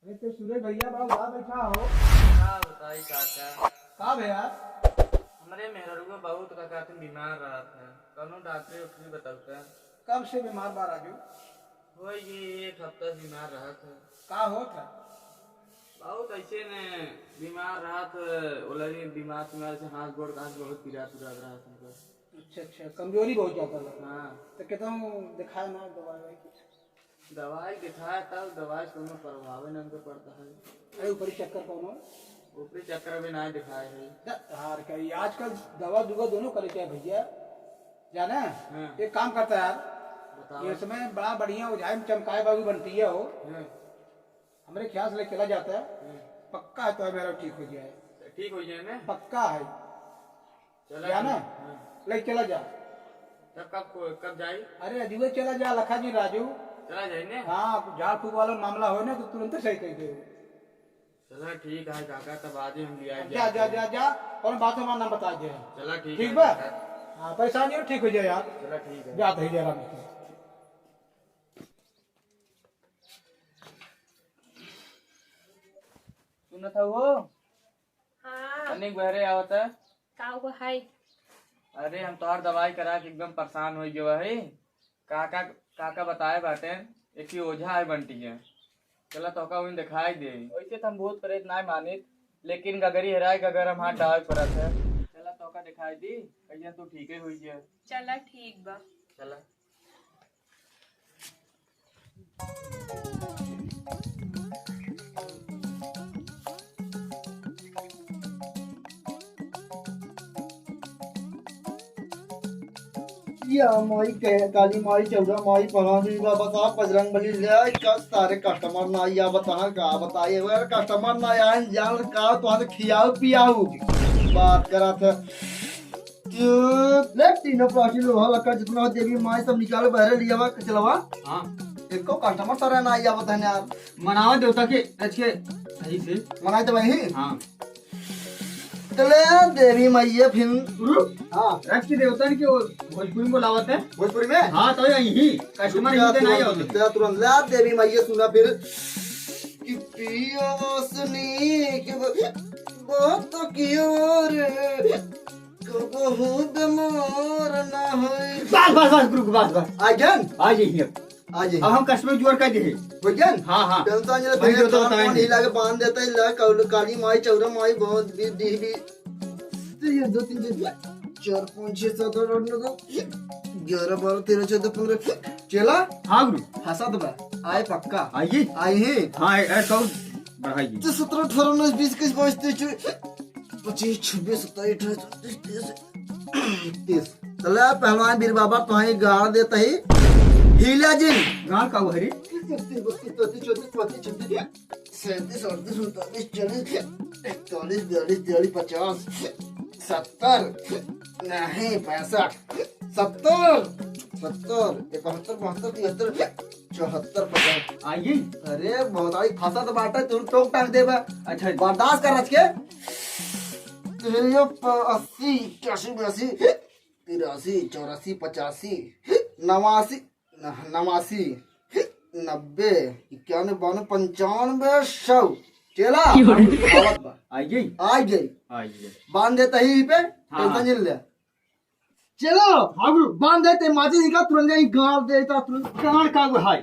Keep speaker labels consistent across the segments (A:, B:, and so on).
A: अरे तो सूरज भैया बड़ा उदास बैठा हो।
B: का बताई काका।
A: का भैया?
B: हमरे मेहरुआ बहुत काका तुम बीमार रहा था। कौनो डॉक्टरी उठरी बताऊता।
A: कब से बीमार बा राजू?
B: हो ये एक हफ्ता बीमार रहा था।
A: का हो था?
B: बहुत ऐसे ने बीमार रहा था। ओलरी बीमार से हाथ गोड़ काट बहुत पीड़ा रहा था।
A: अच्छा अच्छा, कमजोरी बहुत ज्यादा लगा।
B: हाँ
A: तो कहता हूँ दिखाया ना दवाई की।
B: दवाई दिखाया तब दवाई कोनो प्रभाव न हमको पड़ता है।
A: अरे ऊपरी चक्कर कौन हो?
B: ऊपरी चक्कर भी नहीं दिखाए है।
A: हार करी आजकल दवा दुआ दोनों करे क्या भैया जाना।
B: हाँ।
A: एक काम करता है यार,
B: बताओ।
A: ये समय बड़ा बढ़िया उजाय में चमकाए बाबू बनती है हो।
B: हाँ।
A: हमारे ख्याल से चला जाता है।
B: हाँ।
A: पक्का है तो मेरा ठीक हो जाए।
B: ठीक हो जाए ना।
A: पक्का है।
B: चला
A: जाना
B: हाँ।
A: ले चला जा।
B: तब कब जाई?
A: अरे अजूबे चला जा लखा जी राजू।
B: चला जाए ने।
A: हाँ झाड़ फूक वाला मामला हो ना तो तुरंत सही कर दे।
B: चला ठीक है काका तब आज ही हम लिया
A: जा जा जा जा और बात हमारा नाम बता दे।
B: चला ठीक
A: ठीक
B: है
A: बा।
B: काका।
A: हाँ परेशानी हो ठीक हो जाए यार।
B: चला ठीक है।
A: जा तो ही जरा
B: सुना था वो
C: हाँ
B: अनेक बहरे आवत है।
C: का वो है।
B: अरे हम तो और दवाई करा के एकदम परेशान हो गए है। काका काका बताए बाटे एक ही ओझा है बंटी है। चला तो का उन दिखाई दे। वैसे तो हम बहुत प्रेत ना मानित लेकिन गगरी हराए गगर हम हाथ डाल पड़त है। चला तो का दिखाई दी कहिया तू ठीक है हुई है।
C: चला ठीक बा।
B: चला
D: या माई काली माई चौदह माई परानी बा बता बजरंग बली ले क्या सारे कस्टमर ना या बता का बताइए अगर कस्टमर ना आए जान का तो हाथ खियाओ पियाओ बात करा था ले तीनों प्राची लोहा लका जितना देवी माई सब निकाले बहरे लिया वा चलवा।
B: हाँ
D: एको कस्टमर सारा ना या बता यार
B: मनावा देवता के अच्छे सही से।
D: मनाई तो वही
B: हाँ
D: चले देवी मैया फिर
B: हाँ रख के देवता की भोजपुरी में बोलावत है।
D: भोजपुरी में
B: हाँ तो यही कस्टमर यहीं पे नहीं होते।
D: तेरा तुरंत ला देवी मैया सुना फिर कि पिया वासनी कि बहुत कियो रे कबहू बेमार ना होई।
B: बस रुक बस
D: आगन
B: आ जाइए
D: आज
B: अब हम कस्टमर जोड़ कर दिए।
D: वजन
B: हाँ हाँ
D: टेंशन जे
B: वही
D: तेरे
B: तो
D: कान
B: बताएंगे।
D: पान हिला के बांध देता है ला काली माई चौरा माई बहुत भी दी भी तो ये 2 3 4 5 6 7 8 9 11 12 13 14 15 चला
B: हाँ गुरु
D: हंसा दबा आए पक्का
B: आइए।
D: आए हैं
B: हाँ ऐसा बढ़ाइए।
D: तो 17 18 19 20 21 22 23 26 27 28 30 चला पहलवान बीर बाबा तुम्हारी गाड़ देता ही हीला जिन
B: गाँव का वो हरी
D: 31 32 34 35 36 37 38 39 40 41 42 43 50 70 नहीं 65 70 71 72 73 74 75
B: आइए।
D: अरे बहुत आई खासा तो बाटा तू टोक टांग दे बा।
B: अच्छा
D: बर्दाश्त कर रच के 80 81 82 83 84 89 89 90 91 92 95 100 चला
B: आइए
D: आ गई
B: आइए।
D: बांध देता ही पे
B: हाँ।
D: टेंशन नहीं ले चलो हाँ गुरु बांध देते माची निकाल तुरंत जाई गाड़ देता तुरंत
B: कहाँ का वो है?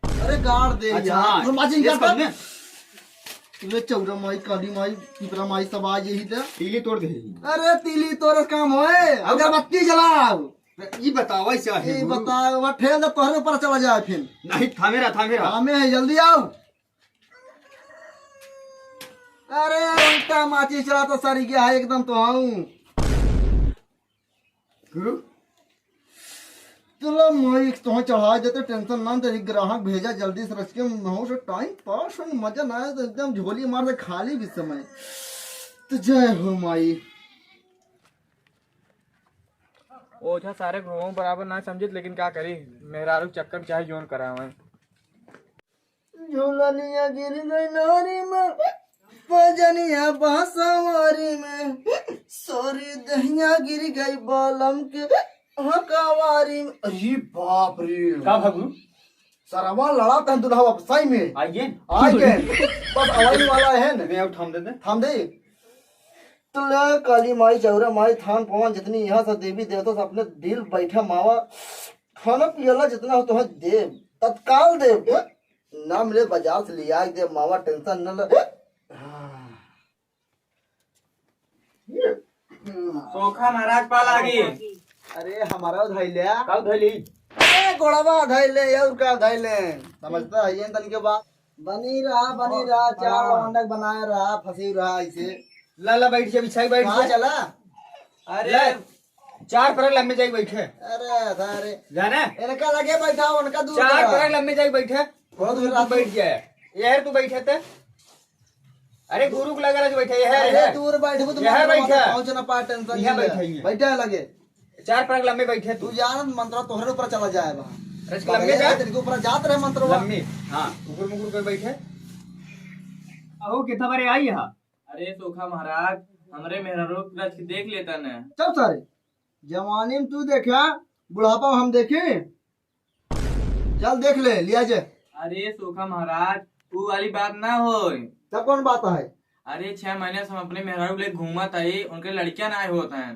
D: अरे गाड़ दे
B: अच्छा,
D: यार
B: हाँ।
D: तुम माची
B: ये
D: निकाल
B: करने?
D: तुम्हें चौरा माई काली माई पिपरा माई सब आ यही था।
B: तीली तोड़ दे।
D: अरे तीली तोरे काम होए अगरबत्ती जलाओ
B: ये बताओ ऐसा है
D: ये
B: गुरु?
D: बता वो ठेल दे तोहरे ऊपर चला जाए फिर
B: नहीं था मेरा
D: हमें है जल्दी आओ। अरे उल्टा माची चला तो सर गया है एकदम तो आऊं
B: गुरु
D: चलो मैं तो चढ़ा देते टेंशन ना तेरी ग्राहक भेजा जल्दी से रच के हो से टाइम पास हो मजा ना आए तो एकदम झोली मार दे खाली भी समय तो जय हो माई।
B: ओझा सारे ग्रोहों बराबर ना समझित लेकिन क्या करी मेहरारू चक्कर चाहे जोन करा हुआ।
D: झूलनिया गिर गई नारी में पजनिया बांसवारी में सोरी दहिया गिर गई बालम के हकावारी में। अरे बाप रे
B: का भगु
D: सरवा लड़ा तन दुल्हा सही में
B: आइए
D: आएंगे बस आवाज वाला है ना
B: मैं थाम दे
D: थाम दे तो ले काली माई चौरा माई थान पवन जितनी यहाँ से देवी देवता से अपने दिल बैठा मावा खाना पियला जितना हो तो दे तत्काल दे ना मिले बाजार से लिया दे मावा टेंशन न ले
B: सोखा महाराज पाल आ गई।
D: अरे हमारा धैले
B: कब धैली?
D: गोड़वा धैले और का धैले समझता है ये तन के बाद बनी रहा चार मंडक बनाया रहा फंसी रहा इसे
A: ला बैठ जा बिछाई बैठ
D: कहाँ
A: जा।
D: चला
A: अरे 4 परक लंबे जाई बैठे
D: अरे
A: जाना
D: इनका लगे बैठा उनका दूर
A: 4
D: करा।
A: परक लंबे जाई बैठे
D: थोड़ा दूर
A: तू बैठ जाए यार तू बैठे थे। अरे गुरु को लगा बैठे
D: अरे
A: है
D: दूर बैठबू तो
A: यहाँ बैठा।
D: पहुंच ना पा टेंशन
A: यहाँ बैठा ही है।
D: बैठा लगे
A: 4 परक लंबे बैठे
D: तू
A: तू
D: जान मंत्र तोहरे ऊपर चला जाएगा
A: रस लंबे जा
D: तेरे के ऊपर जात रहे मंत्र
A: लंबी हां ऊपर मुकुर पे बैठे
B: अहो कितना बारे आई यहाँ? अरे सोखा महाराज हमरे मेहरारू रच के देख लेता न।
D: सब सारे जवानी में तू देखा बुढ़ापा में हम देखे चल देख ले लिया जे
B: अरे सोखा महाराज वो वाली बात ना हो।
D: तब कौन बात है
B: अरे 6 महीने से हम अपने मेहरारू ले घूमत आई उनके लड़कियां ना होत हैं।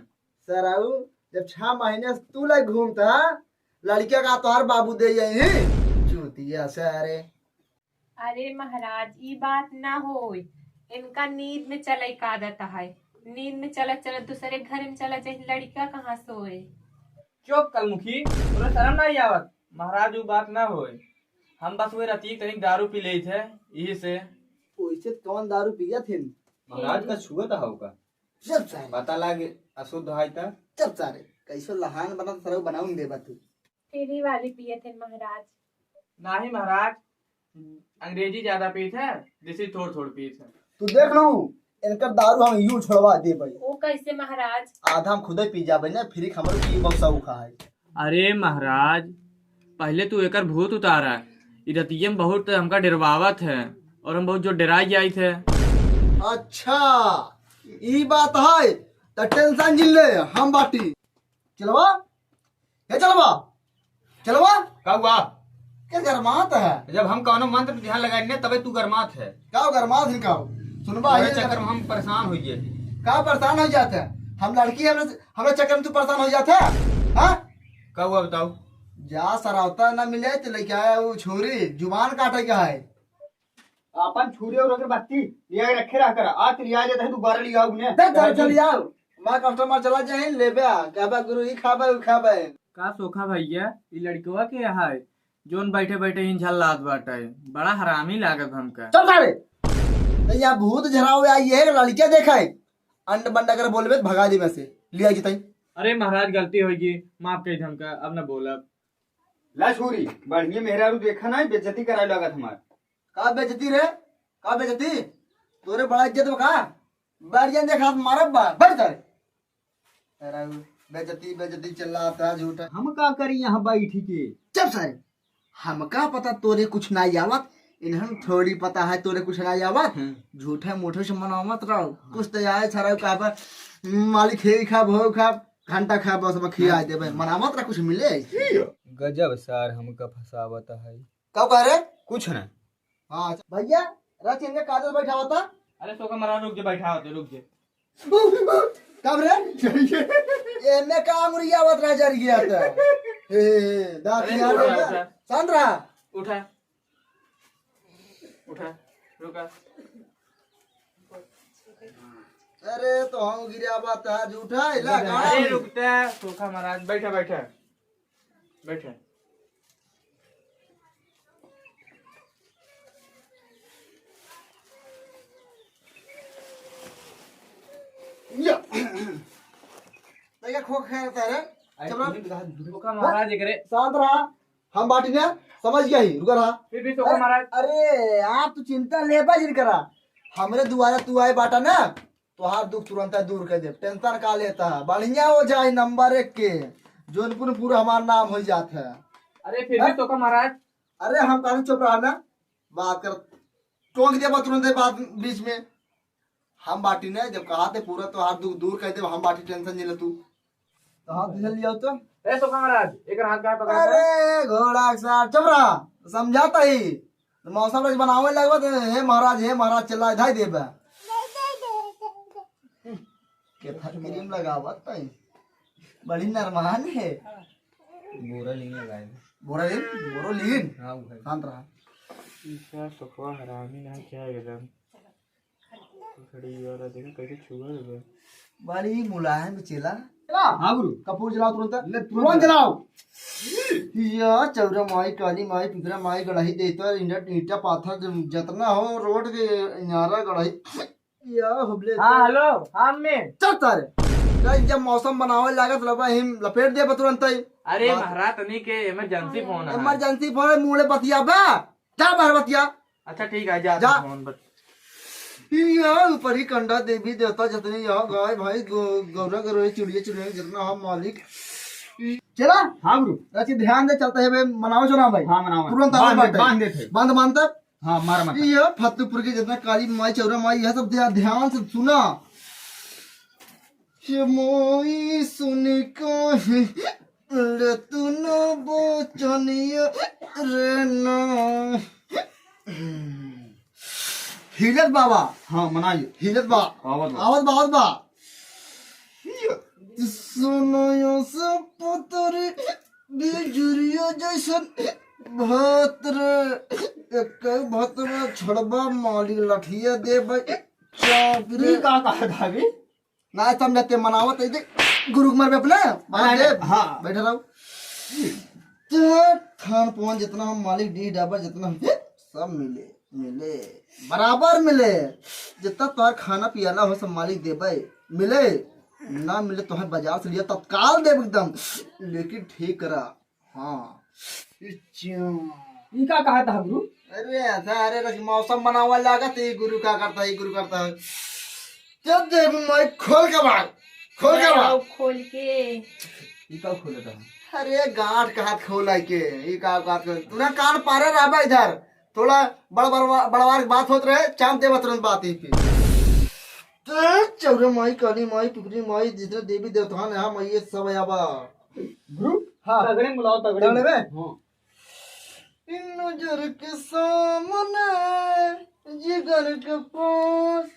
D: सराऊ जब 6 महीने से तू लाइक घूमता लड़किया का तोहर बाबू दे जाई चूतिया सारे
C: अरे महाराज ये बात ना हो। इनका नींद में चले का आदत है। नींद में चलत चलत दूसरे घर में चला जाए लड़का कहाँ सोए।
B: चुप कलमुखी तोरा शर्म नहीं आवत? महाराज वो बात ना होए। हम बस वही रती तनिक दारू पी ले थे यही से।
D: ओइसे कौन दारू पिया थे
A: महाराज का छुआ था होगा
D: चल सारे
A: पता लागे अशुद्ध है त
D: चल सारे कैसे लहान बना तो सरऊ बनाऊं दे तू
C: तेरी वाली पिए थे महाराज।
B: नहीं महाराज अंग्रेजी ज्यादा पी थे देसी थोड़ पी थे।
D: तू देख लू इनका दारू हम यूं छोड़वा दे भाई
C: वो कैसे महाराज?
D: आधा हम खुद ही पी जाबे ना फिर हमरो की बक्सा उखा है
B: अरे महाराज पहले तू एकर भूत उतारा इधतिये में बहुत हमका डरवावत है और हम बहुत जो डराई जाई थे।
D: अच्छा ई बात है तो टेंशन जिल ले हम बाटी चलवा ये चलवा
A: का हुआ
D: क्या गरमात है
A: जब हम कौनो मंत्र पे ध्यान लगाएंगे तबे तू गरमात है
D: क्या गरमात है का सुनबा
A: हमारे
D: ये
A: चक्कर में हम परेशान हो गए।
D: का परेशान हो जाते हैं हम लड़की हमरे चक्कर में तू परेशान हो जाता है हाँ
A: का हुआ बताओ?
D: जा सरावता ना मिले तो लेके आया वो छोरी जुबान काटे का है
A: अपन छुरी और अगरबत्ती लिया के रखे रह कर आज लिया जाता है दोबारा लिया उन्हें
D: चल आओ मैं कस्टमर चला जाए लेबे कहबा गुरु ई खाबे
B: का सोखा भैया ये लड़कवा के यहाँ है जोन बैठे बैठे इन झल्लात बाटे बड़ा हरामी लागत हमका।
D: चल सारे तो यहाँ भूत झराव आई है लड़कियां देखा है अंड बंड अगर बोलबे तो भगा दी में से लिया जितई
B: अरे महाराज गलती होगी माफ कर हमका अब न बोलब।
A: ला छुरी बढ़िया मेहरारू देखा ना बेइज्जती कराए लागत हमार।
D: का बेइज्जती रे का बेइज्जती तोरे बड़ा इज्जत बका बढ़िया देखा मारब बा बढ़ सारे अरे बेइज्जती चिल्लाता झूठा
A: हम का करी यहाँ बैठ के
D: चुप सारे हमका पता तोरे कुछ ना आवत इन्हन थोड़ी पता है तोरे कुछ ना आवत झूठे मूठे से मना मत रहो कुछ तो आए सारा का मालिक हे खा भो खा घंटा खा बस खिया देबे मना मत रहा कुछ मिले
A: गजब सर हमका फसावत है।
D: कब कह रे
A: कुछ ना
D: हाँ भैया रात इनके कागज बैठा होता
B: अरे सोखा महाराज रुक जा बैठा होते रुक जा।
D: कब रे एमे का अंगुरिया आवत रह जर गया था हे दांत
B: अरे
D: यार
B: उठा, उठा।
D: शांत रहा
B: उठा रुका
D: अरे तो हम गिरा बात है झूठा इला
B: अरे रुकता सोखा महाराज बैठा बैठा बैठा।
D: तो ये खो खेलता है
B: सोखा महाराज करे
D: शांत रहा हम बाटी ने समझ गया ही रुका रहा
B: फिर भी सोखा महाराज
D: अरे आप तो चिंता लेबा जिन करा हमरे दुआरा तू आए बाटा ना तो हाथ दुख तुरंत दूर कर दे टेंशन का लेता है बढ़िया हो जाए नंबर 1 के जौनपुर पूरा हमारा नाम हो जाता है
B: अरे फिर भी सोखा महाराज
D: अरे हम कहने चुप रहा ना बात कर टोक दे तुरंत बात बीच में हम बाटी ने जब कहा थे पूरा तो हाथ दुख दूर कर दे हम बाटी टेंशन नहीं ले तू तो हाथ ले लिया तो
B: ए सोखा महाराज एक हाथ का पकड़
D: अरे घोड़ा के साथ चुप रहा समझाता ही मौसम रज बनावे लगवा तो हे महाराज चला इधर देबे के क्रीम लगावत तई बड़ी नरमान है
B: बोरा लीन लगाए
D: बोरो लीन
B: हाँ भाई
D: शांत रहा
B: क्या सखवा हरामी ना क्या एकदम खड़ी वाला देखो कैसे छुआ है
D: बड़ी मुलायम चला
A: हाँ गुरु
D: कपूर जलाओ तुरंत
A: तुरंत जलाओ
D: या चौरा माई काली माई पिपरा माई गढ़ाई देता ईटा पाथर जितना हो रोड के इनारा गढ़ाई या हुबले
B: हाँ हेलो हाँ में
D: चल तारे जब मौसम बनावे लागत लबा हिम लपेट दे तुरंत ही
B: अरे महाराज तनी के इमरजेंसी फोन है
D: इमरजेंसी फोन मुड़े बतिया बा जा बाहर बतिया
B: अच्छा ठीक है जा
D: जा।
B: फोन बस
D: यहाँ ऊपर ही कंडा देवी देवता जितने यहाँ गाय भाई गौरा गौरा चिड़िया जितना हम मालिक चला
A: हाँ गुरु
D: अच्छी ध्यान दे चलता है बे मनाओ चुनाव भाई
A: हाँ मनाओ
D: तुरंत
A: बांध देते
D: बांध तक
A: हाँ मार मत
D: ये फतेहपुर के जितना काली माई चौरा माई यह सब ध्यान से सुना ये मोई सुन को ले तू नो बोचनिया रे ना हिलत बाबा
A: हाँ मनाइए
D: हिलत बा आवत बा सुनो यो सब पुत्र बिजुरियो जैसन भत्र एक भत्र छड़बा मालिक लठिया दे भाई चापरे
A: का कहा था अभी
D: ना समझते मनावत है गुरु कुमार में अपने
A: हाँ
D: बैठे रहो थान पवन जितना हम मालिक डी डाबर जितना हम सब मिले बराबर मिले जितना तोहर खाना पियाला हो सब मालिक देबे मिले ना मिले तो बाजार से लिया तत्काल देब एकदम लेकिन ठीक करा हाँ
A: ये का कहा था गुरु
D: अरे ऐसा अरे मौसम बनावा लागत है गुरु का करता है गुरु करता है जब देव मैं खोल के बाग
C: खोल के
A: ये का खोले था
D: अरे गांठ का हाथ खोला के ये का बात कर तूने कान पारे रहा इधर थोड़ा बड़वार बात होत रहे चाम देव तुरंत बात ही पे चौरे माई काली माई पिपरी माई जितने देवी देवता हैं यहाँ माई सब आबा
A: गुरु हाँ तगड़े में बुलाओ तगड़े में हाँ
D: इन नजर के सामने जिगर के पास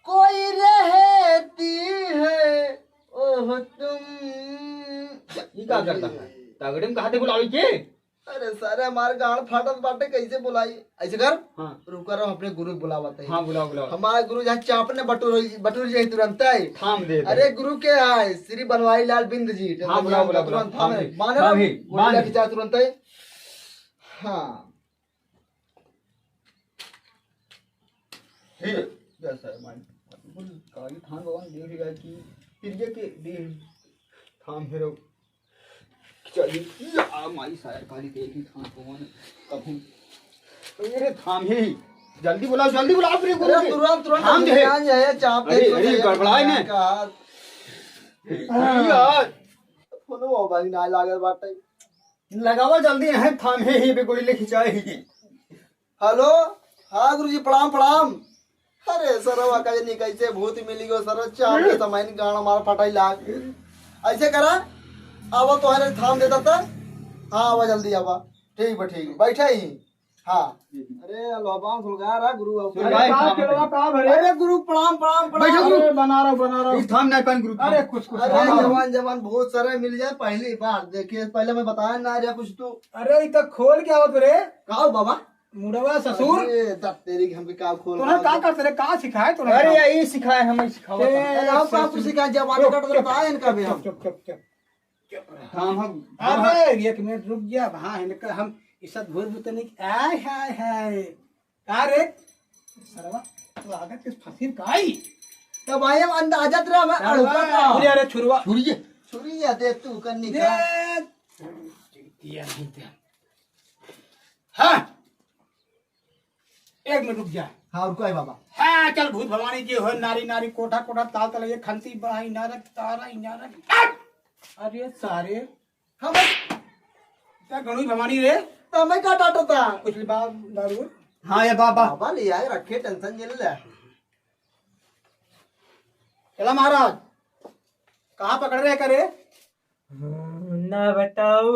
D: कोई रहती है ओह तुम
A: ये का करता है तगड़े में कहा थे बुलाओ के
D: अरे सारे हमारे गांड फाटत बाटे कैसे बुलाई ऐसे कर
A: हाँ
D: रुका रहो अपने गुरु बुलावत है
A: हाँ बुलाओ बुलाओ
D: हमारे गुरु जहाँ चापने बटूर जाए तुरंत ही
A: थाम दे
D: अरे गुरु के आए श्री बनवारी लाल बिंद जी
A: हाँ बुलाओ बुलाओ
D: तुरंत
A: थाम
D: थामे
A: दे।
D: माने
A: हाँ
D: ना
A: भी,
D: गोली
A: बांध।
D: खिंचा तुरंत ही हाँ
A: ठीक है जैसा है मान काली थान भगवान देखेगा कि प्रिय के दे थाम हेरो चलिए आ माई सायर काली देगी थान भगवान कभू अरे थाम ही जल्दी बुलाओ अपने गुरु
D: अरे
A: के।
D: तुरंत तुरंत
A: थाम दे
D: ध्यान जाए चाप
A: अरे, अरे, गड़बड़ाए ने। यार
D: फोनो मोबाइल ना लागल बाटे
A: लगावा जल्दी है थाम ही बे गोली ले खिंचाए ही
D: हेलो हाँ गुरुजी प्रणाम अरे सरवा का नहीं कैसे भूत मिली गो सर चाप के समय गाना मार फटाई लाग ऐसे करा आवा तुम्हारे थाम देता था हाँ आवा जल्दी आवा ठीक बैठे ही हाँ अरे लोबान सुलगा रहा गुरु अरे गुरु प्रणाम
A: बैठो गुरु।
D: बना रहा
A: इस थाम नहीं पान गुरु
D: अरे कुछ जवान बहुत सारे मिल जाए पहली बार देखिए पहले मैं बताया ना रहा कुछ तो
E: अरे इतना खोल के आवत रे
D: कहा बाबा
E: मुड़वा ससुर
D: अरे तब तेरी हम भी का खोल
E: तोहरा का करते रे का सिखाए तोहरा
A: अरे यही सिखाए हमें सिखावा
E: ए,
D: हम का कुछ सिखा जवान का तो बताया इनका भी हम
E: चुप चुप चुप
A: थाम हम
E: अरे एक मिनट रुक जा हाँ इनका हम इस भूत भूत नहीं आय हाय हाय का रे सरवा तो आगे किस फसीर काई
D: तो भाई हम अंदाजत रहा मैं अड़ुका था
E: अरे अरे छुरवा
D: छुरी या दे तू करनी का
E: दिया नहीं दिया हाँ एक मिनट रुक जा
D: हाँ रुको है बाबा
E: हाँ चल भूत भवानी जी हो नारी नारी कोठा कोठा ताल तल ये खंती बड़ा इनारत तारा इनारत अरे सारे
D: हम
E: क्या गणुई भवानी रे
D: तो मैं का डाटा था
E: कुछ बात दारू
A: हाँ ये बाबा
D: बाबा ले आए रखे टेंशन जेल ले
E: चला महाराज कहाँ पकड़ रहे करे
B: ना बताऊ।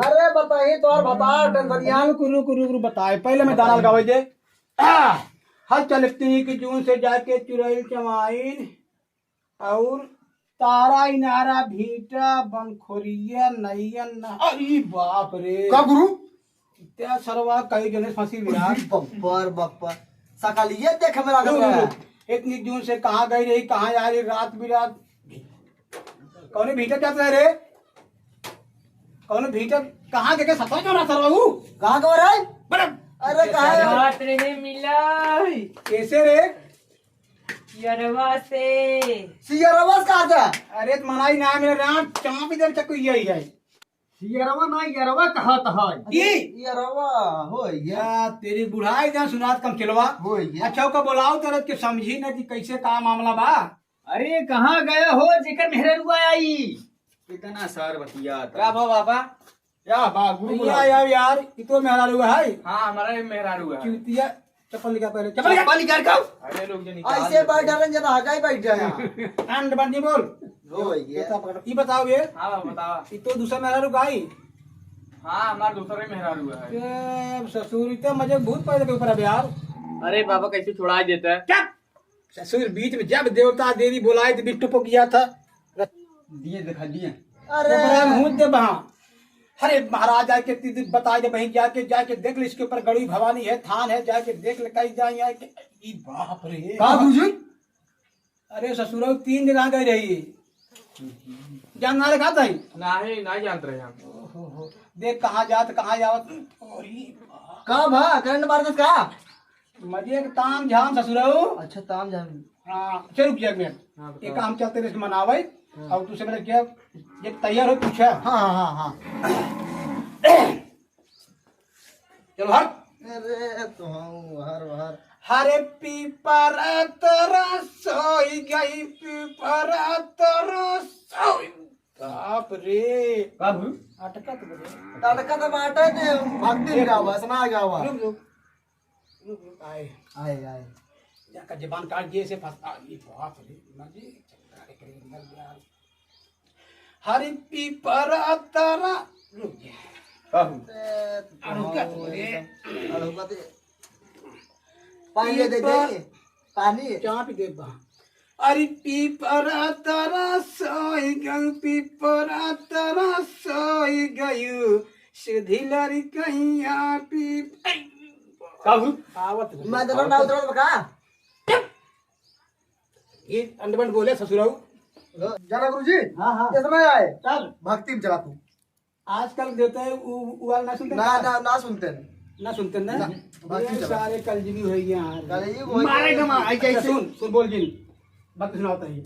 D: अरे बताइए तो और बता टेंशन यहाँ
E: रुक बताए पहले मैं दाना लगावे दे। हल चलती कि जून से जाके चुरैल चमाइन और तारा इनारा भीटा बनखोरिया नैयन अरे बाप रे
D: का गुरु
E: त्या सरवा कई जने फंसी विराट
D: बप्पर सकालिए देख मेरा घर
E: इतनी जून से कहाँ गई रही कहाँ जा रही रात बिरात कौन भीटा क्या रहे रे कौन भीटा कहाँ गए सफाई क्यों रहा सरवा
D: कहाँ का रहा है
E: बड़े
D: अरे कहाँ है
B: रात रहे मिला
E: कैसे रे
B: यरवा से।
D: सियरवा कहाँ था
E: अरे तो मनाई ना मेरे रात चाँप इधर चक्कू यही है
A: सियरवा ना यरवा कहा था
E: ये
D: सियरवा हो गया
E: या तेरी बुढ़ाई जहाँ सुनात कम चलवा
D: हो गया
E: अच्छा का बोलाओ तरह के समझी ना कि कैसे का मामला बा
A: अरे कहाँ गया हो जेकर मेहररुआ आई कितना सार बतिया
B: क्या भाव बाबा?
A: या बा गुरु बुला
E: यार ये तो मेहरा हुआ है
B: हाँ हमारा भी मेहरारू है।
E: चुतिया चप्पल निकाल पहले चप्पल निकाल
A: चप्पल निकाल खाओ
B: अरे लोग जो निकाल
D: ऐसे बैठ रहे जना हगाई बैठ जाए
E: अंड बंदी बोल
D: हो गया
E: ये बताओ ये
B: हाँ बाबा बतावा।
E: ये तो दूसरा मेहरा रुका है
B: हाँ हमारा दूसरा भी मेहरारू है।
E: ससुर इतना मजे भूत पैदा के ऊपर है यार
B: अरे बाबा कैसे छुड़ा देता है?
E: क्या ससुर बीच में जब देवता देवी बुलाए तो बिट्टू को किया था
A: दिए दिखा दिए
D: अरे
E: हूँ दे वहाँ अरे महाराज जाके बता दे वहीं जाके देख ले इसके ऊपर गड़ी भवानी है थान है जाके देख ले कहीं जाए बाप रे
D: कहाँ गुरुजी
E: अरे ससुर 3 जगह गई रही जानना रखा था
B: नहीं नहीं जानते रहे हम।
E: देख कहाँ जात कहाँ जावत
D: कहाँ भा करंट मार दस का
E: मजे के ताम झाम ससुर
D: अच्छा ताम जाम
E: हाँ चल रुक जा एक मिनट एक काम चलते रहे मनावे और तुझसे मैंने क्या ये तैयार हो पूछा
D: हाँ हाँ हाँ
E: चलो हट
D: अरे तो हर
E: हरे पीपर तेरा सोई गई पीपर तेरा सोई बाप रे
A: का गुरु
E: अटका तो बजे
D: तड़का तो बाटा दे भक्ति गावा सुना गावा
E: रुक रुक रुक रुक आए
D: आए
E: जाकर जबान काट दिए से फंसा ये बाप रे मजे चक्कर करे अंदर यार हरे पीपर तेरा रुक जा
A: का गुरु
D: पानी दे दे पानी
E: चाप दे बा अरे पीपरा तारा सोई गई पीपरा तारा सोई गई सीधी लड़ी कहिया पी
A: का गुरु
E: आवत
D: मैं तो ना उतरो बका
E: ये अंडबंड बोले ससुराऊ
D: जाना गुरुजी
E: हाँ हाँ
D: कितना आए
E: तब
D: भक्ति में चला तू
E: आजकल देते हैं उवाल ना सुनते
D: ना सुनते
E: ना सुनते ना
D: बाकी
E: ये
D: चला।
E: सारे कलजुगी हो गए यार
D: कल ये वही
A: मारेगा मार ऐसे
E: अच्छा,
A: ऐसे
E: सुन बोल जी बात सुनाता है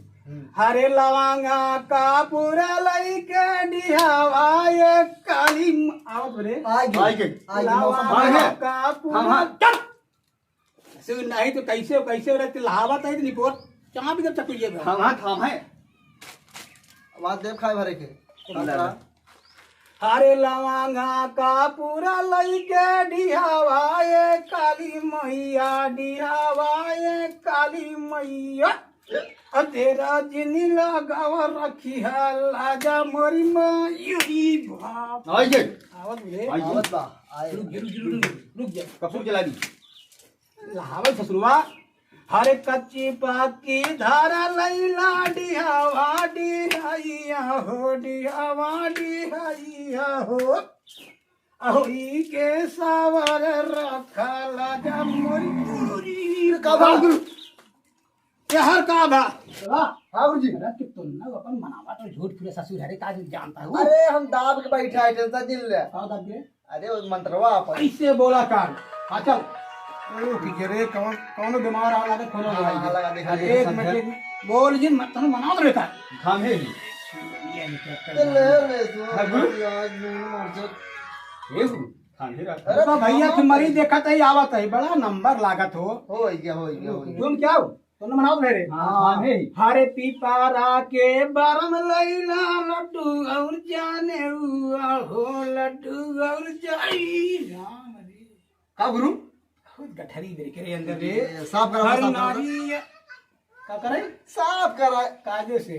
E: हरे लवांगा का पूरा लई के डिहावा ये काली आवत बरे
D: आ गई मौसम
E: लवांगा
A: है।
E: का पूरा चुप सुन नहीं तो कैसे रहते लहावत है निपोर कहां भी जब चकुलिए में
A: थाम है
D: आवाज देव खाए भरे के
E: हरे लवांगा का पूरा लई के डिहावा ये काली मैया डिहावा ये काली मैया तेरा जिनी लगावा रखी है लाजा मोरी मयूरी बाप
A: आई गए
E: आवत बोले
D: आवत बा आए
E: रुक जा
A: कपूर जला दी
E: लहावे ससुरवा हरे कच्ची पाकी धारा लैला डिहावा डिहाइया हो डिहावा डिहाइया हो अहोई के सावर रखा लाजा मोरी पूरी
D: का बा गुरु
E: ये हर का बा
D: हां गुरुजी
E: अरे कि तुम ना अपन मनावा तो झूठ फिरे ससुर हरे का जानता हूँ
D: अरे हम दाब के बैठा है टेंशन दिल ले
E: का दबे
D: अरे वो मंत्रवा आप
E: ऐसे बोला कर हाँ चल ओ पीछे रे कौन बीमार आ लगा खोलो
D: हाँ, लगा दिखा दे,
E: एक मिनट बोल जी मत तुम मना तो रहता
A: थाम है
D: ले सो
A: गुरु।
D: आज नहीं मर जा
A: ये गुरु थाम है रात
E: अरे तो भैया तुम्हारी देखा तो ही आवत है बड़ा नंबर लागत हो
D: हो गया
E: तुम क्या हो तुम मनाओ मेरे
A: थाम है
E: हरे पीपारा के बरम लैला लड्डू और जाने हुआ हो लड्डू और जाई राम रे
D: का गुरु
E: खुद गठरी मेरे के अंदर रे
D: साफ
E: हर
D: करा
E: नारी क्या करे
D: साफ करा
E: कायदे से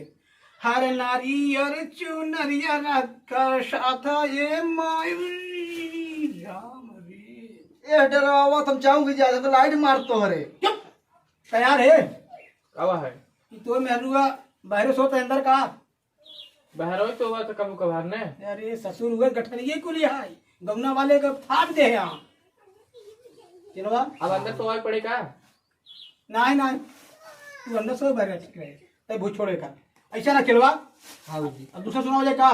E: हर नारियर चुनरिया रखा साथा ये माई राम रे।
D: ए डरावा तुम चाहूंगी ज्यादा तो लाइट मारतो रे।
E: चुप तैयार है
B: कवा है
E: कि तो मेहरुआ बाहर सोते अंदर का
B: बाहर हो तो हुआ तो कब कभार ने।
E: अरे ससुर हुए गठरिए को लिया है गमना वाले का फाट दे यहाँ चिनवा
B: अब अंदर तो आए पड़े का।
E: नहीं नहीं तू अंदर सो बाहर तय भूत छोड़े का ऐसा ना खिलवा।
D: हाँ जी।
E: अब दूसरा सुनाओ जे का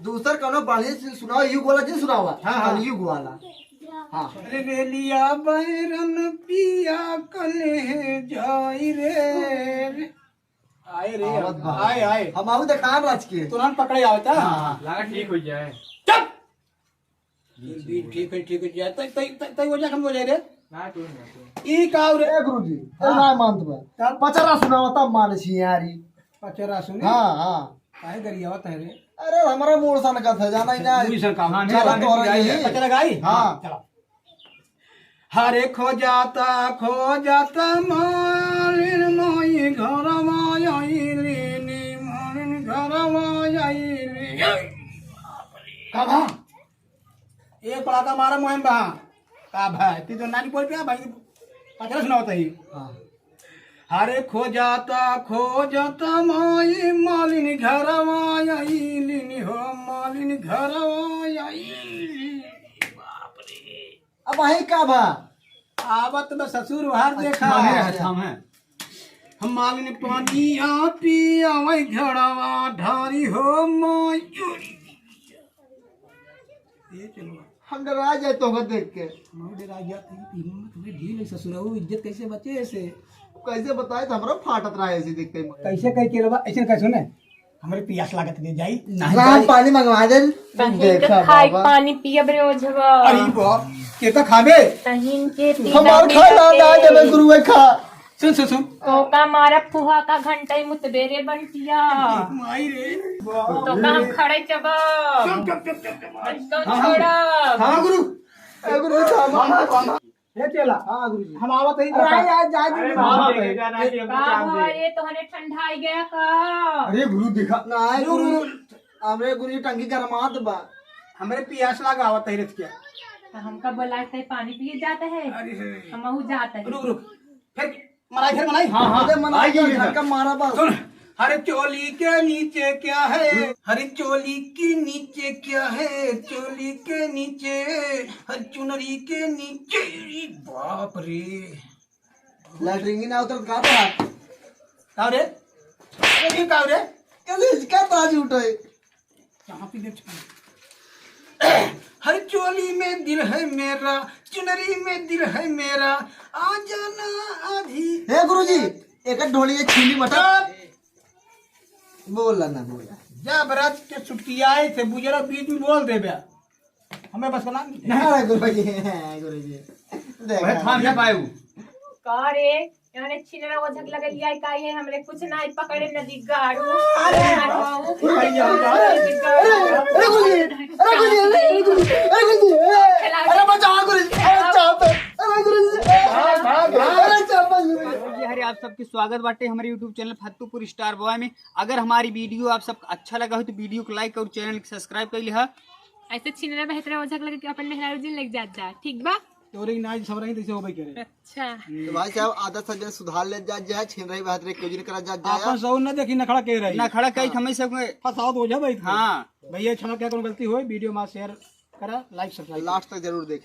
D: दूसरा कौनो बढ़िया से सुनाओ युग वाला जी सुनावा।
E: हाँ, हाँ।
D: युग वाला। हाँ
E: रे लिया बैरन पिया कले जाई रे आए रे
D: आवत बा।
E: आए आए
D: हम आऊ देखा राज के।
E: तुरंत पकड़े आवता।
D: हाँ।
B: लगा ठीक हो जाए।
E: चुप ठीक है जाए तय हो जा हम हो जाए रे
B: ना तू ना तू
E: ई काव रे
D: ए गुरुजी ए ना मानत बा पचरा सुनावा तब मान छी यारी।
E: पचरा सुन
D: हाँ हाँ
E: काहे गरियावत है रे
D: अरे हमारा मूड सन का था जाना ही ना।
E: पूरी सर काम
D: चलो तो हो रही है।
E: पचरा गाई
D: हाँ।
E: चलो हरे खो जाता मालिन मोई घर मायाइली नी मालिन घर मायाइली का एक पड़ाका मारा मोहन बा का भाई ती तो नानी बोल पे भाई पचरा सुनावत है।
D: हाँ।
E: हरे खो जाता माई मालिन घर मायाइली हो मालिन घर मायाइली
D: अब वही का भा
E: आवत में ससुर बाहर देखा
A: है
E: हम मालिन पानी आ पिया वही घड़वा ढारी हो मायूरी ये चलो
D: हम डरा जाए तो देख के।
E: मोडे राजा तुम्हें ढील ससुरऊ इज्जत कैसे बचे ऐसे
D: कैसे बताए तो हमारा फाटत रहा है ऐसे देखते ही।
E: कैसे कह के रवा ऐसे कैसे सुने हमारे पियास लागत ले जाई
D: राम पानी मंगवा दे। देखा
C: खाई
D: बाबा
C: पानी पियब रे ओझवा
E: अरे बाप के तो खाबे
C: तहिन के
D: हमार खा ना ना जब गुरु है खा।
E: सुन
C: का मारा फुहा का घंटा मुतबेरे बंटिया
E: माई रे
C: तो का हम खड़े चबा तो छोड़ा
E: हाँ गुरु
D: ए गुरु खा।
E: ये चला
D: हाँ गुरु जी।
E: हम आवत ही
D: अरे यार जा गुरु।
C: का भरे तोहरे ठंडाई गया का
D: अरे गुरु दिखा ना है गुरु। हमरे गुरु जी टंकी गरमात बा।
E: हमारे पियास लगा आवत है क्या
C: तो हमका बोला है पानी पिए जाता है
E: अरे
C: हम जाता है
E: रुक फिर मलाई
D: अरे मना के घर का मारा बस।
E: सुन हरे चोली के नीचे क्या है हरे चोली के नीचे क्या है चोली के नीचे हर चुनरी के नीचे बाप रे
D: लैटरिंग ना उतर का था।
E: काव रे अरे ये काव रे
D: कैसे इसका ताज उठे।
E: यहाँ पे देख हर चोली में दिल है मेरा चुनरी में दिल है मेरा आ जाना आधी।
D: हे गुरु जी एक ढोली छीली मटर बोला ना बोला।
E: जब रात के छुट्टी आए थे बुजरा बीच में बोल दे बया हमें बस बना
D: नहीं गुरु जी गुरु जी देखा
A: थाम जा पाए
C: का रे याने छिनरा ओझक लगे लिया का ये हमरे कुछ ना पकड़े नदी गाड़ू
D: अरे गुरु जी अरे गुरु जी अरे गुरु जी अरे गुरु जी अरे बचाओ गुरु जी अरे चाप अरे गुरु जी अरे चाप गुरु जी।
A: हरे आप सबके स्वागत बाटे हमारे YouTube channel Fattupur star boy में। अगर हमारी वीडियो आप सब अच्छा लगा हो तो वीडियो को लाइक और चैनल को सब्सक्राइब कर लिहा।
C: ऐसे छिनरा बेहतरा ओझक लगे कि अपन मेहरारू जी लग जात जा ठीक बा।
E: तोरे नाच सब रही तैसे होबे करे
C: अच्छा
D: तो भाई साहब आदत से सुधार ले जा जाए छीन रही बात रे क्यों नहीं करा जा जाए।
E: आपन सौ न देखी नखड़ा के रही
A: ना खड़ा कही हमें सब
E: फसाओ तो हो जा भाई
A: हाँ
E: भैया क्षमा क्या कौन गलती हो वीडियो में शेयर करा लाइक सब्सक्राइब
D: लास्ट तक जरूर देखें।